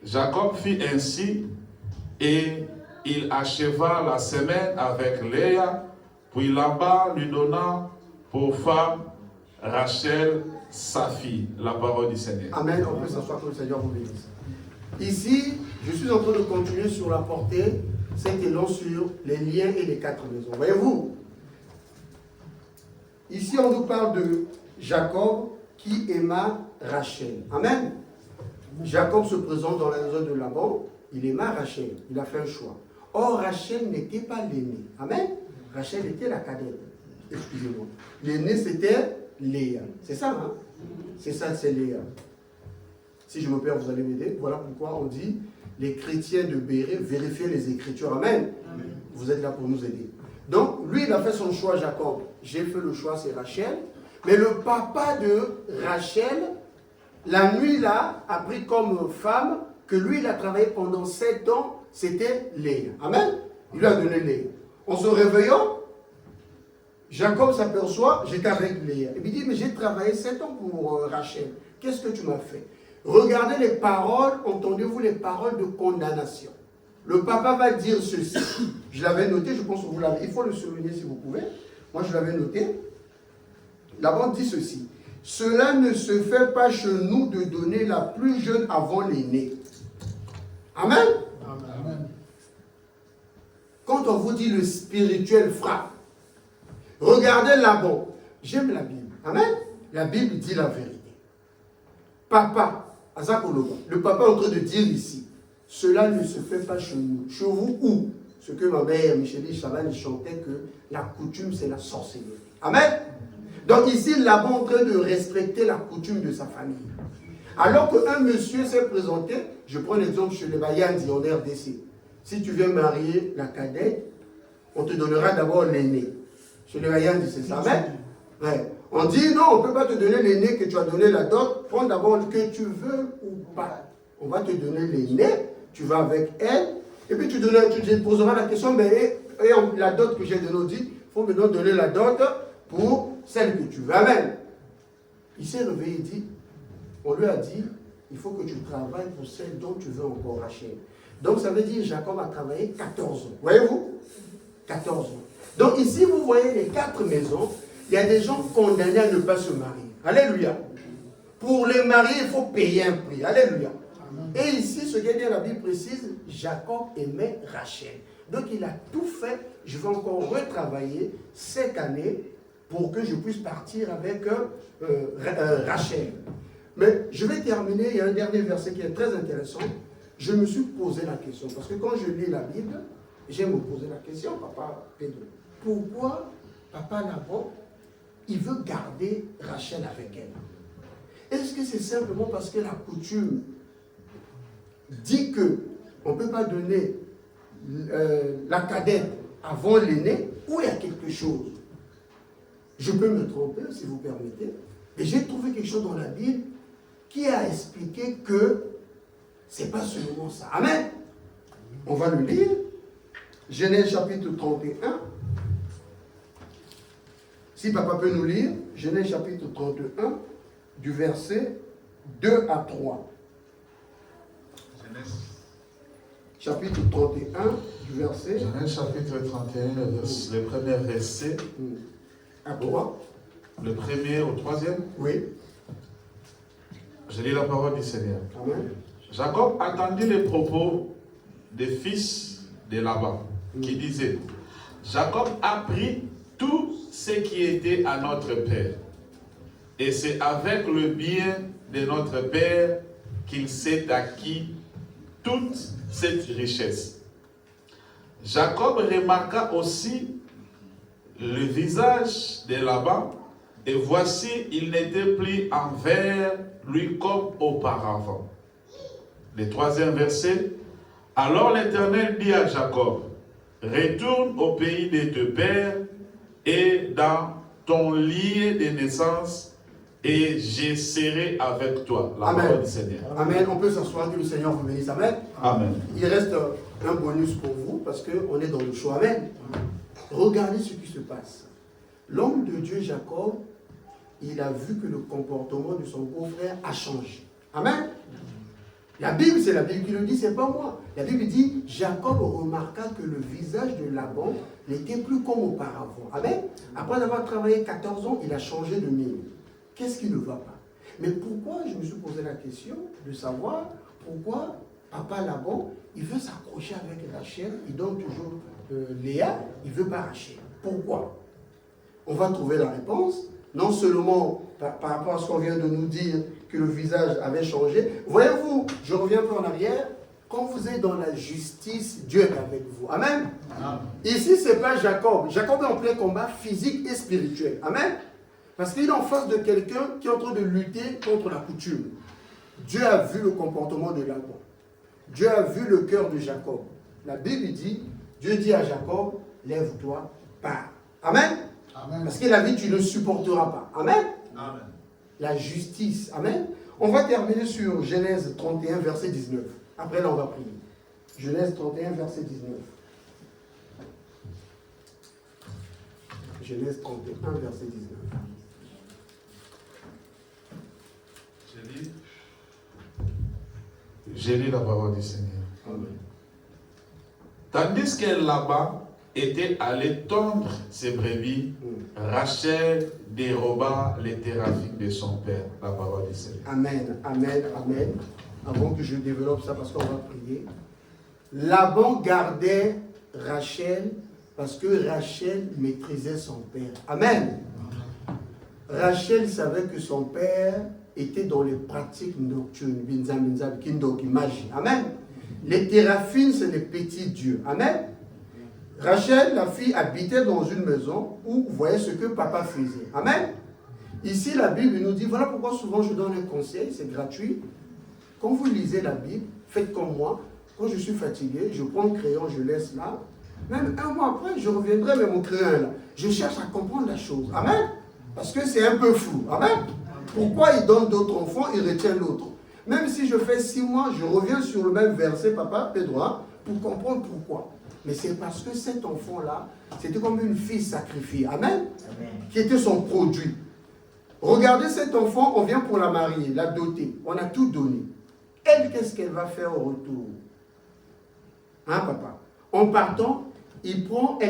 Jacob fit ainsi et il acheva la semaine avec Léa, puis Laban lui donna pour femme Rachel, sa fille. La parole du Seigneur.
Amen. On peut s'asseoir que le Seigneur vous bénisse. Ici, je suis en train de continuer sur la portée, cet élan sur les liens et les 4 maisons. Voyez-vous, ici on nous parle de Jacob qui aima Rachel. Amen. Jacob se présente dans la maison de Laban, il aima Rachel, il a fait un choix. Or, Rachel n'était pas l'aînée. Amen. Rachel était la cadette. Excusez-moi. L'aînée, c'était Léa. C'est ça, hein? C'est ça, c'est Léa. Si je me perds, vous allez m'aider. Voilà pourquoi on dit, les chrétiens de Béret, vérifiez les Écritures. Amen. Amen. Vous êtes là pour nous aider. Donc, lui, il a fait son choix, Jacob. J'ai fait le choix, c'est Rachel. Mais le papa de Rachel, la nuit là, a pris comme femme que lui, il a travaillé pendant 7 ans, c'était Léa. Amen. Il lui a donné Léa. En se réveillant, Jacob s'aperçoit, j'étais avec Léa. Et il dit, mais j'ai travaillé 7 ans pour Rachel. Qu'est-ce que tu m'as fait? Regardez les paroles, entendez-vous les paroles de condamnation. Le papa va dire ceci. Je l'avais noté, je pense que vous l'avez. Il faut le souligner si vous pouvez. Moi, je l'avais noté. Laban dit ceci. Cela ne se fait pas chez nous de donner la plus jeune avant l'aîné. Amen. Amen. Quand on vous dit le spirituel frappe, regardez Laban. J'aime la Bible. Amen. La Bible dit la vérité. Papa, le papa est en train de dire ici, cela ne se fait pas chez nous. Chez vous où? Ce que ma mère Micheline Chaval chantait que la coutume c'est la sorcellerie. Amen. Donc ici, Laban est en train de respecter la coutume de sa famille. Alors qu'un monsieur s'est présenté, je prends l'exemple chez les Bayandi en RDC. Si tu viens marier la cadette, on te donnera d'abord l'aîné. Chez les Bayandi, c'est ça. Amen. Ouais. On dit non, on ne peut pas te donner l'aîné que tu as donné la dot. Prends d'abord le que tu veux ou pas. On va te donner l'aîné, tu vas avec elle, et puis tu te poseras la question, mais la dot que j'ai donnée, on dit, il faut maintenant donner la dot pour celle que tu veux. Amen. Il s'est réveillé, il dit, on lui a dit, il faut que tu travailles pour celle dont tu veux encore racheter. Donc ça veut dire Jacob a travaillé 14 ans. Voyez-vous? 14 ans. Donc ici, vous voyez les 4 maisons. Il y a des gens condamnés à ne pas se marier. Alléluia. Pour les marier, il faut payer un prix. Alléluia. Et ici, ce que dit la Bible précise, Jacob aimait Rachel. Donc il a tout fait. Je vais encore retravailler cette année pour que je puisse partir avec Rachel. Mais je vais terminer, il y a un dernier verset qui est très intéressant. Je me suis posé la question, parce que quand je lis la Bible, j'aime me poser la question, papa Pedro, pourquoi papa Laban, il veut garder Rachel avec elle? Est-ce que c'est simplement parce que la coutume dit qu'on ne peut pas donner la cadette avant l'aîné, ou il y a quelque chose? Je peux me tromper, si vous permettez, mais j'ai trouvé quelque chose dans la Bible qui a expliqué que ce n'est pas seulement ça. Amen. On va le lire. Genèse chapitre 31. Si papa peut nous lire, Genèse chapitre 31, du verset 2 à 3.
Genèse.
Chapitre 31, du verset.
Genèse chapitre 31, le premier verset.
À 3.
Le premier au troisième.
Oui.
Je lis la parole du Seigneur.
Amen.
Jacob attendit les propos des fils de Laban, qui disaient, Jacob a pris tout ce qui était à notre père, et c'est avec le bien de notre père qu'il s'est acquis toute cette richesse. Jacob remarqua aussi le visage de Laban, et voici, il n'était plus envers lui comme auparavant. Le troisième verset. Alors l'Éternel dit à Jacob, retourne au pays de tes pères et dans ton lieu de naissance, et je serai avec toi. La parole du Seigneur.
Amen. On peut s'asseoir, que le Seigneur vous bénisse. Amen.
Amen.
Il reste un bonus pour vous parce qu'on est dans le choix. Amen. Regardez ce qui se passe. L'homme de Dieu, Jacob, il a vu que le comportement de son beau-frère a changé. Amen. La Bible, c'est la Bible qui le dit, c'est pas moi. La Bible dit, Jacob remarqua que le visage de Laban n'était plus comme auparavant. Amen. Après avoir travaillé 14 ans, il a changé de mine. Qu'est-ce qui ne va pas? Mais pourquoi, je me suis posé la question de savoir pourquoi papa Laban, il veut s'accrocher avec Rachel, il donne toujours Léa, il ne veut pas Rachel. Pourquoi? On va trouver la réponse. Non seulement par rapport à ce qu'on vient de nous dire, que le visage avait changé. Voyez-vous, je reviens un peu en arrière, quand vous êtes dans la justice, Dieu est avec vous. Amen. Amen. Ici, ce n'est pas Jacob. Jacob est en plein combat physique et spirituel. Amen. Parce qu'il est en face de quelqu'un qui est en train de lutter contre la coutume. Dieu a vu le comportement de Laban. Dieu a vu le cœur de Jacob. La Bible dit, Dieu dit à Jacob, lève-toi, pars. Amen. Amen. Parce qu'il a dit, tu ne supporteras pas. Amen. Amen. La justice. Amen. On va terminer sur Genèse 31, verset 19. Après, là, on va prier. Genèse 31, verset 19. Genèse 31, verset 19.
J'ai lu la parole du Seigneur. Amen. Tandis que là-bas était allé tondre ses brebis, Rachel déroba les téraphiques de son père. La parole du Seigneur.
Amen, amen, amen. Avant que je développe ça, parce qu'on va prier. Laban gardait Rachel parce que Rachel maîtrisait son père. Amen. Rachel savait que son père était dans les pratiques nocturnes. Magie. Amen. Les téraphines, c'est les petits dieux. Amen. Rachel, la fille, habitait dans une maison où vous voyez ce que papa faisait. Amen. Ici, la Bible nous dit, voilà pourquoi souvent je donne un conseil, c'est gratuit. Quand vous lisez la Bible, faites comme moi. Quand je suis fatigué, je prends le crayon, je laisse là. Même un mois après, je reviendrai avec mon crayon là. Je cherche à comprendre la chose. Amen. Parce que c'est un peu flou. Amen. Pourquoi il donne d'autres enfants, il retient l'autre. Même si je fais 6 mois, je reviens sur le même verset, papa, Pedro, pour comprendre pourquoi. Mais c'est parce que cet enfant-là, c'était comme une fille sacrifiée. Amen. Amen. Qui était son produit. Regardez cet enfant, on vient pour la marier, la doter. On a tout donné. Elle, qu'est-ce qu'elle va faire au retour? Hein, papa? En partant, elle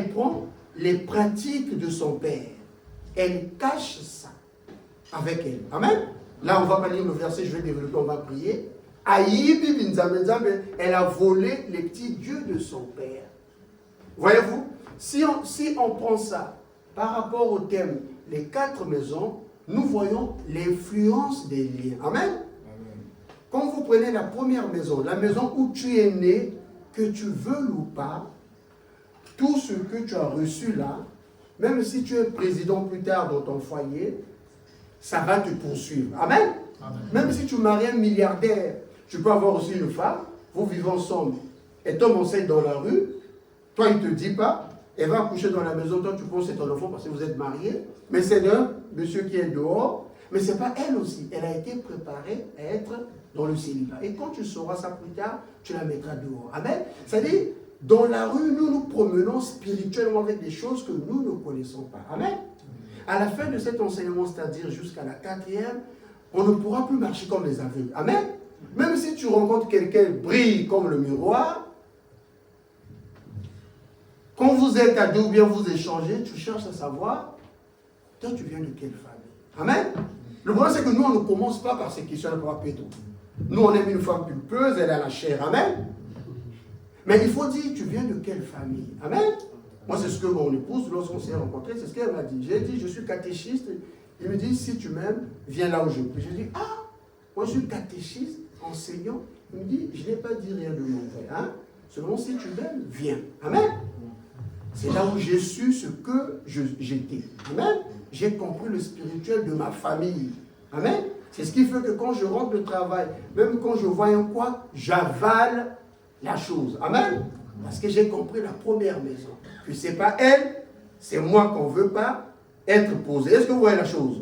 prend les pratiques de son père. Elle cache ça avec elle. Amen. Là, on ne va pas lire le verset, je vais développer, on va prier. Elle a volé les petits dieux de son père. Voyez-vous, si on prend ça par rapport au thème les 4 maisons, nous voyons l'influence des liens. Amen. Quand vous prenez la première maison, la maison où tu es né, que tu veuilles ou pas, tout ce que tu as reçu là, même si tu es président plus tard dans ton foyer, ça va te poursuivre. Amen. Amen. Même si tu maries un milliardaire, tu peux avoir aussi une femme, vous vivez ensemble, et tombe enceinte dans la rue, toi il ne te dit pas, elle va accoucher dans la maison, toi tu penses que c'est ton enfant parce que vous êtes mariés, mais c'est un monsieur qui est dehors, mais ce n'est pas elle aussi, elle a été préparée à être dans le célibat. Et quand tu sauras ça plus tard, tu la mettras dehors. Amen. C'est-à-dire, dans la rue, nous nous promenons spirituellement avec des choses que nous ne connaissons pas. Amen. À la fin de cet enseignement, c'est-à-dire jusqu'à la 4e, on ne pourra plus marcher comme les aveugles. Amen. Même si tu rencontres quelqu'un qui brille comme le miroir, quand vous êtes à deux ou bien vous échangez, tu cherches à savoir, toi tu viens de quelle famille? Amen. Le problème c'est que nous on ne commence pas par ces questions de Pédro. Nous on aime une femme pulpeuse, elle a la chair. Amen. Mais il faut dire, tu viens de quelle famille? Amen. Moi c'est ce que mon épouse, lorsqu'on s'est rencontrés, c'est ce qu'elle m'a dit. J'ai dit, je suis catéchiste. Il me dit, si tu m'aimes, viens là où je prie. Je dis, ah, moi je suis catéchiste, enseignant. Il me dit, je n'ai pas dit rien de mauvais. Hein? Seulement si tu m'aimes, viens. Amen. C'est là où j'ai su ce que j'étais. Amen. J'ai compris le spirituel de ma famille. Amen. C'est ce qui fait que quand je rentre de travail, même quand je vois un quoi, j'avale la chose. Amen. Parce que j'ai compris la première maison. Que ce n'est pas elle, c'est moi qu'on ne veut pas être posé. Est-ce que vous voyez la chose?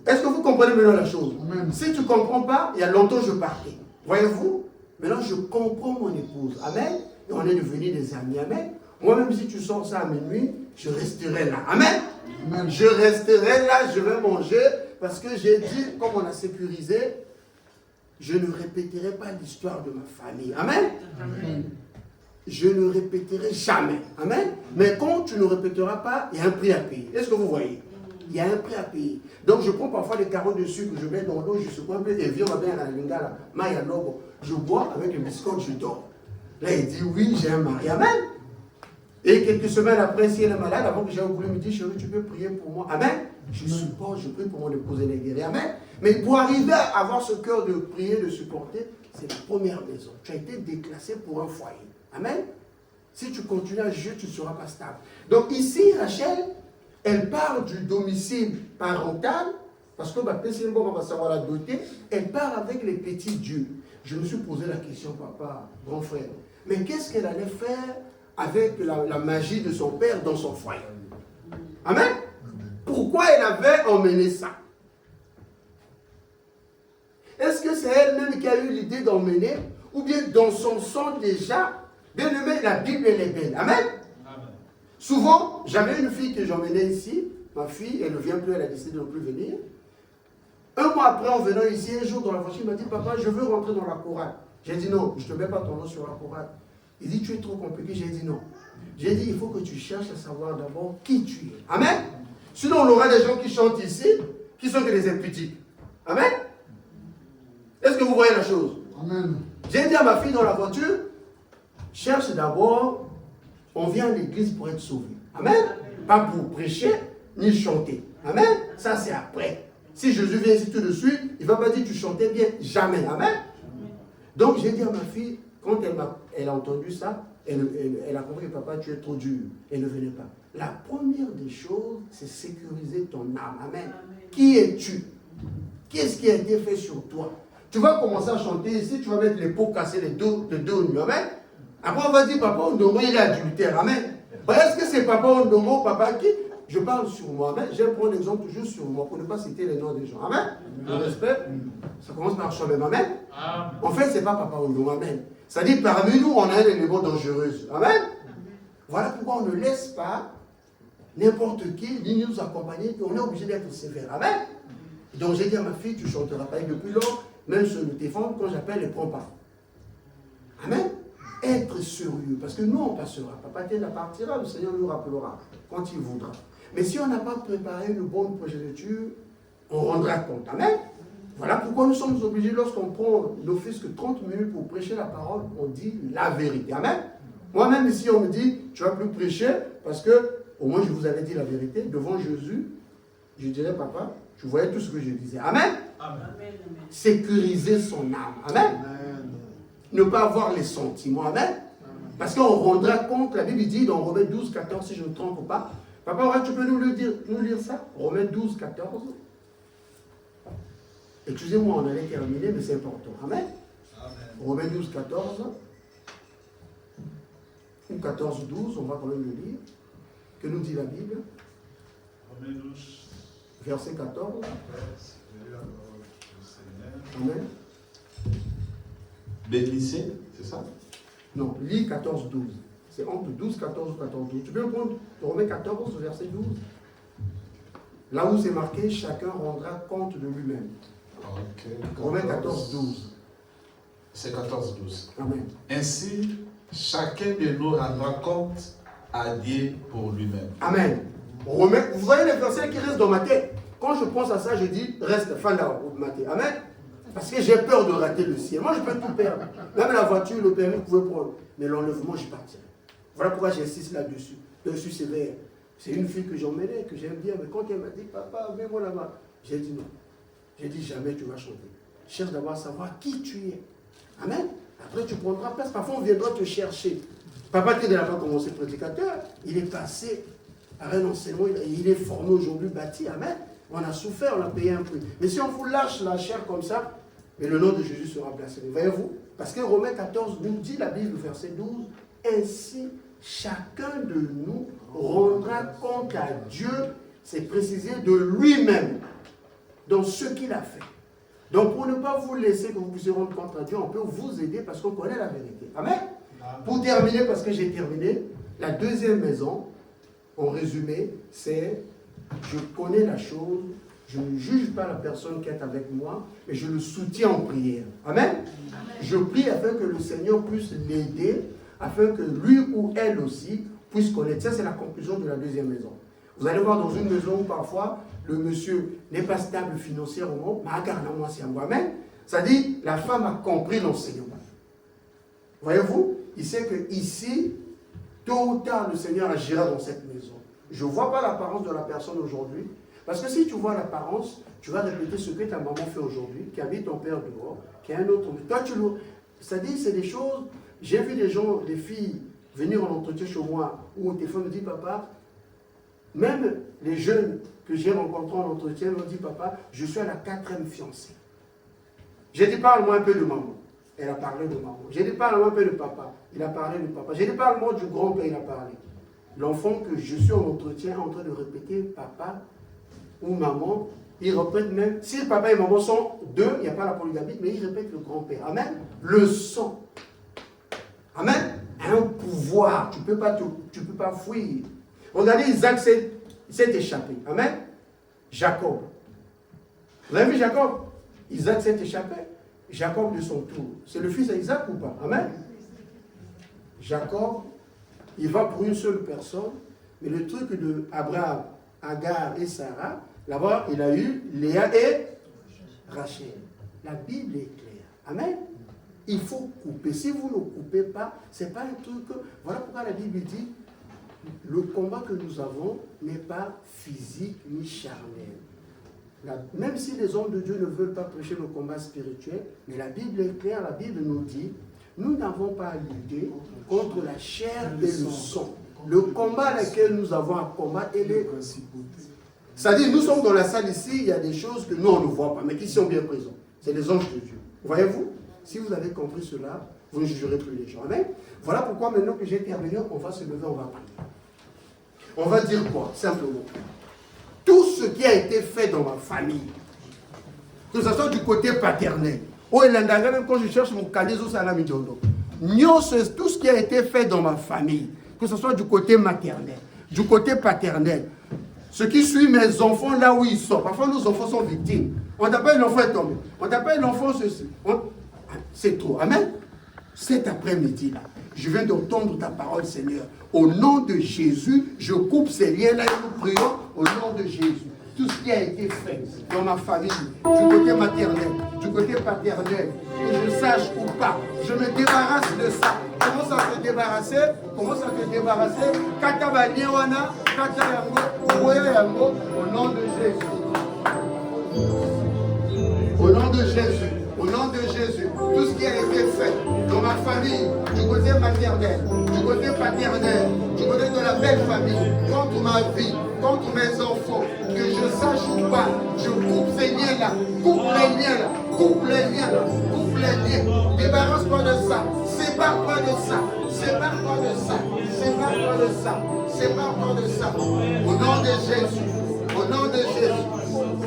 Est-ce que vous comprenez maintenant la chose? Amen. Si tu ne comprends pas, il y a longtemps je partais. Voyez-vous? Maintenant je comprends mon épouse. Amen. Et on est devenus des amis. Amen. Moi, même si tu sors ça à minuit, je resterai là. Amen. Amen. Je resterai là, je vais manger, parce que j'ai dit, comme on a sécurisé, je ne répéterai pas l'histoire de ma famille. Amen. Amen. Je ne répéterai jamais. Amen. Mais quand tu ne répéteras pas, il y a un prix à payer. Est-ce que vous voyez? il y a un prix à payer. Donc je prends parfois des carreaux de sucre, je mets dans l'eau, je secoue un peu, et viens, on va bien à la lingala, maya lobo. Je bois avec le biscotte, je dors. Là, il dit, oui, j'ai un mari. Amen. Et quelques semaines après, si elle est malade, avant que j'aie voulu me dire, chérie, tu peux prier pour moi. Amen. Je supporte, je prie pour mon épouse, elle est guérie. Amen. Mais pour arriver à avoir ce cœur de prier, de supporter, c'est la première maison. Tu as été déclassé pour un foyer. Amen. Si tu continues à juger, tu ne seras pas stable. Donc ici, Rachel, elle part du domicile parental, parce que on va savoir la doter, elle part avec les petits dieux. Je me suis posé la question, papa, grand frère, mais qu'est-ce qu'elle allait faire avec la magie de son père dans son foyer? Amen. Pourquoi elle avait emmené ça? Est-ce que c'est elle-même qui a eu l'idée d'emmener, ou bien dans son sang déjà? Bien aimé, la Bible, elle est belle. Amen. Amen. Souvent, j'avais une fille que j'emmenais ici. Ma fille, elle ne vient plus, elle a décidé de ne plus venir. Un mois après, en venant ici, un jour dans la voiture, il m'a dit, papa, je veux rentrer dans la chorale. J'ai dit non, je ne te mets pas ton nom sur la chorale. Il dit, tu es trop compliqué. J'ai dit non. J'ai dit, il faut que tu cherches à savoir d'abord qui tu es. Amen. Sinon, on aura des gens qui chantent ici, qui sont que des impudiques. Amen. Est-ce que vous voyez la chose? Amen. J'ai dit à ma fille dans la voiture, cherche d'abord, on vient à l'église pour être sauvé. Amen. Pas pour prêcher, ni chanter. Amen. Ça, c'est après. Si Jésus vient ici tout de suite, il ne va pas dire tu chantais bien. Jamais. Amen. Donc, j'ai dit à ma fille, quand elle a entendu ça, elle a compris que papa, tu es trop dur. Elle ne venait pas. La première des choses, c'est sécuriser ton âme. Amen. Qui es-tu? Qu'est-ce qui a été fait sur toi? Tu vas commencer à chanter ici, tu vas mettre les peaux cassées, les dos nus. Amen. Après, on va dire, papa Ondongo, il est adultère. Amen. Est-ce que c'est papa Ondongo, papa qui? Je parle sur moi. Amen. Je vais prendre l'exemple toujours sur moi pour ne pas citer les noms des gens. Amen. Le respect, ça commence par soi-même. Amen. Amen. En fait, ce n'est pas papa Ondongo. Amen. Ça dit, parmi nous, on a un élément dangereux. Amen. Voilà pourquoi on ne laisse pas n'importe qui ni nous accompagner. On est obligé d'être sévère. Amen. Donc, j'ai dit à ma fille, tu ne chanteras pas. Et depuis lors, même sur le téléphone, quand j'appelle, elle ne prend pas. Amen. Être sérieux, parce que nous on passera. Papa Tienda partira, le Seigneur nous rappellera quand il voudra. Mais si on n'a pas préparé une bonne progéniture, on rendra compte. Amen. Voilà pourquoi nous sommes obligés, lorsqu'on prend l'office que 30 minutes pour prêcher la parole, on dit la vérité. Amen. Moi-même ici, on me dit, tu ne vas plus prêcher, parce que au moins je vous avais dit la vérité. Devant Jésus, je dirais, papa, je voyais tout ce que je disais. Amen. Amen. Sécuriser son âme. Amen. Ne pas avoir les sentiments. Amen. Parce qu'on rendra compte, la Bible dit dans Romains 12, 14, si je ne me trompe pas. Papa, tu peux nous lire ça? Romains 12, 14. Excusez-moi, on allait terminer, mais c'est important. Amen. Amen. Romains 12, 14. Ou 14, 12, on va quand même le lire. Que nous dit la Bible?
Romains 12.
Verset 14. Amen.
Bénissez, c'est ça?
Non, lis 14, 12. C'est entre 12, 14 ou 14, 12. Tu peux prendre Romains 14, verset 12. Là où c'est marqué, chacun rendra compte de lui-même.
Okay.
Romains 14, 12.
C'est 14, 12.
Amen.
Ainsi, chacun de nous rendra compte à Dieu pour lui-même.
Amen. Romains, vous voyez les versets qui restent dans ma tête. Quand je pense à ça, je dis, reste fin de ma tête. Amen. Parce que j'ai peur de rater le ciel. Moi, je peux tout perdre. Même la voiture, le permis, vous pouvez prendre. Mais l'enlèvement, je partirai. Voilà pourquoi j'insiste là-dessus. Dessus, sévère. C'est une fille que j'emmenais, que j'aime bien. Mais quand elle m'a dit, papa, mets-moi là-bas, j'ai dit non. J'ai dit, jamais tu vas chanter. Cherche d'abord à savoir qui tu es. Amen. Après, tu prendras place. Parfois, on viendra te chercher. Papa qui n'a pas commencé prédicateur, il est passé par un enseignement. Il est formé aujourd'hui, bâti. Amen. On a souffert, on a payé un prix. Mais si on vous lâche la chair comme ça, et le nom de Jésus sera blasphémé. Voyez-vous? Parce que Romains 14 nous dit, la Bible, verset 12, ainsi chacun de nous rendra compte à Dieu, c'est précisé, de lui-même, dans ce qu'il a fait. Donc pour ne pas vous laisser que vous puissiez rendre compte à Dieu, on peut vous aider parce qu'on connaît la vérité. Amen. Pour terminer, parce que j'ai terminé, la deuxième maison, en résumé, c'est je connais la chose, je ne juge pas la personne qui est avec moi, mais je le soutiens en prière. Amen. Amen. Je prie afin que le Seigneur puisse l'aider, afin que lui ou elle aussi puisse connaître. Ça, c'est la conclusion de la deuxième maison. Vous allez voir dans une maison où parfois le monsieur n'est pas stable financièrement, mais regarde-moi, c'est moi-même. Ça dit, la femme a compris l'enseignement. Voyez-vous, il sait que ici, tôt ou tard, le Seigneur agira dans cette maison. Je ne vois pas l'apparence de la personne aujourd'hui. Parce que si tu vois l'apparence, tu vas répéter ce que ta maman fait aujourd'hui, qui habite ton père dehors, qui a un autre. Toi, tu le. C'est-à-dire, c'est des choses. J'ai vu des gens, des filles, venir en entretien chez moi, où au téléphone me dit, papa, même les jeunes que j'ai rencontrés en entretien me disent, papa, je suis à la 4e fiancée. J'ai dit, parle-moi un peu de maman. Elle a parlé de maman. J'ai dit, parle-moi un peu de papa. Il a parlé de papa. J'ai dit, parle-moi du grand-père. Il a parlé. L'enfant que je suis en entretien en train de répéter papa ou maman, il répète même, si papa et maman sont deux, il n'y a pas la polygamie, mais il répète le grand-père. Amen. Le sang. Amen. Un pouvoir. Tu ne peux pas fuir. Regardez, Isaac s'est échappé. Amen. Jacob. Vous avez vu Jacob? Isaac s'est échappé. Jacob de son tour. C'est le fils d'Isaac ou pas? Amen. Jacob, il va pour une seule personne, mais le truc de Abraham, Agar et Sarah, là-bas, il a eu Léa et Rachel. La Bible est claire. Amen. Il faut couper. Si vous ne coupez pas, ce n'est pas un truc. Voilà pourquoi la Bible dit, le combat que nous avons n'est pas physique ni charnel. Même si les hommes de Dieu ne veulent pas prêcher le combat spirituel, mais la Bible est claire, la Bible nous dit, nous n'avons pas à lutter contre la chair et le sang. Le combat à lequel nous avons à combattre est les principautés. C'est-à-dire, nous sommes dans la salle ici, il y a des choses que nous, on ne voit pas, mais qui sont bien présentes. C'est les anges de Dieu. Voyez-vous? Si vous avez compris cela, vous ne jugerez plus les gens. Amen. Voilà pourquoi maintenant que j'ai terminé, on va se lever, on va prier. On va dire quoi? Simplement. Tout ce qui a été fait dans ma famille, que ce soit du côté paternel, même quand je cherche mon calizo salami djondo, tout ce qui a été fait dans ma famille, que ce soit du côté maternel, du côté paternel, ce qui suit mes enfants là où ils sont. Parfois nos enfants sont victimes. On t'appelle l'enfant est tombé. On t'appelle l'enfant ceci. C'est trop. Amen. Cet après-midi là, je viens d'entendre ta parole, Seigneur. Au nom de Jésus, je coupe ces liens-là et nous prions au nom de Jésus. Tout ce qui a été fait dans ma famille, du côté maternel, du côté paternel, que je sache ou pas, je me débarrasse de ça. Comment ça te débarrasser? Comment ça te débarrasser? Katabanyewana, Katayango, Oueyango, au nom de Jésus. Au nom de Jésus. Au nom de Jésus, tout ce qui a été fait dans ma famille, du côté maternel, du côté paternel, du côté de la belle famille, contre ma vie, contre mes enfants, que je sache ou pas, je coupe ces liens-là, coupe les liens-là, coupe les liens-là, coupe les liens. Débarrasse-toi de ça, sépare-toi de ça, sépare-toi de ça, sépare-toi de ça, sépare-toi de ça. Au nom de Jésus, au nom de Jésus,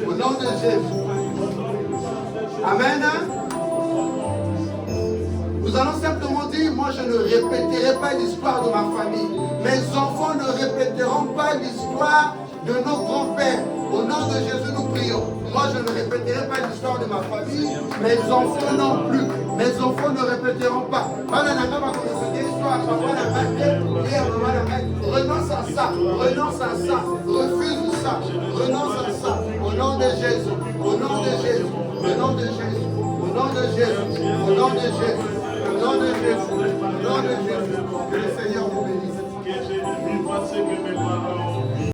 au nom de Jésus. Amen. Nous allons simplement dire, moi je ne répéterai pas l'histoire de ma famille. Mes enfants ne répéteront pas l'histoire de nos grands-pères. Au nom de Jésus, nous prions. Moi je ne répéterai pas l'histoire de ma famille. Mes enfants non plus. Mes enfants ne répéteront pas. Renonce à ça. Renonce à ça. Refuse ça. Renonce à ça. Au nom de Jésus. Au nom de Jésus. Au nom de Jésus. Au nom de Jésus. Au nom de Jésus. Au nom de Jésus. Au nom de Jésus. Que le Seigneur vous bénisse.